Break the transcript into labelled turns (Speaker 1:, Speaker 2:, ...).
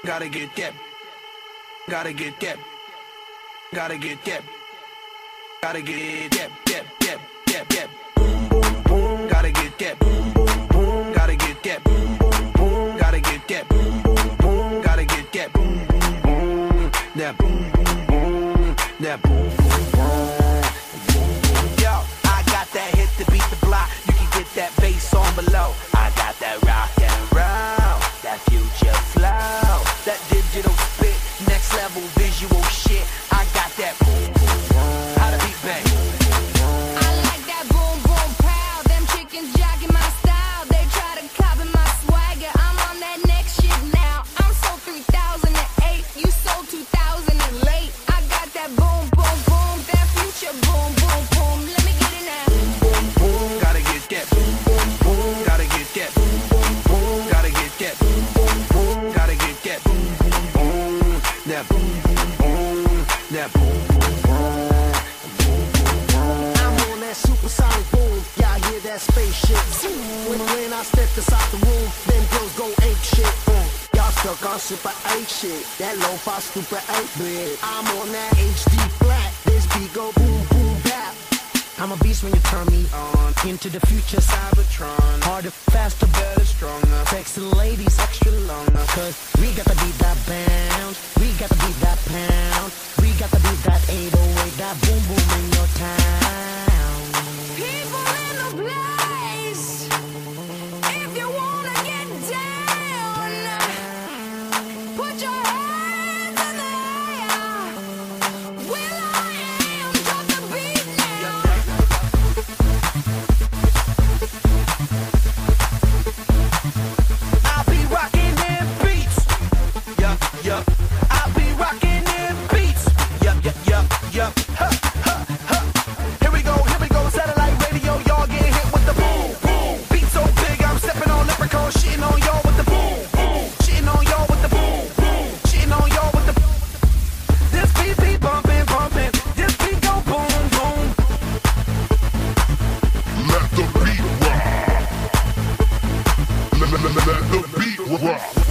Speaker 1: Gotta get that. Gotta get that. Gotta get that. Gotta get that. Boom, boom, boom. Gotta get that. Boom, boom, boom. Gotta get that. Boom, boom, boom. Gotta get that. Boom, boom, boom. Gotta get that. Boom, boom, boom. That boom, boom, boom. That boom, boom, boom. Yo, I got that hit to beat the block. You can get that bass on below. I got that rock and roll, that future flow, that digital spit, next level visual shit. I got that boom, boom, boom. How to beat bang.
Speaker 2: I like that boom, boom, pow. Them chickens jacking my style. They try to copy my swagger. I'm on that next shit now. I'm sold 3008. You sold 2000 late. I got that boom, boom, boom. That future boom, boom, boom. Let me get it now.
Speaker 1: Boom, boom, gotta get that. Boom, boom, boom. Gotta get that. Boom, boom, boom. Gotta get that. Boom, boom, boom. Gotta get that. Boom, boom, boom. That boom, boom, boom. That boom, boom, boom.
Speaker 3: I'm on that supersonic boom. Y'all hear that spaceship? When I step inside the room, them girls go ape shit. Y'all stuck on super 8 shit. That lo-fi stupid 8-bit. I'm on that HD flat. This beat go boom, boom, bap. I'm a beast when you turn me on. Into the future, Cybertron. Harder, faster, better, stronger. Sexy ladies, extra longer. Cause we got to beat that bounce. We got to beat that pound. We got to beat that 808. That boom, boom in your town.
Speaker 2: People in the place. If you wanna get down, put your hands in the air. Will I am, drop the beat now.
Speaker 1: I'll be rocking them beats. Yup, yup. I'll be rocking them beats. Yup, yup, yup, yup. Huh, huh, huh. Here we go. Satellite radio, y'all get hit with the boom, boom. Beat so big, I'm stepping on leprechaun, shitting on y'all with the boom, boom. Shitting on y'all with the boom, boom. Shitting on y'all with the. This beat be bumping, bumping. This beat go boom, boom.
Speaker 4: Let the beat rock. Let the beat rock.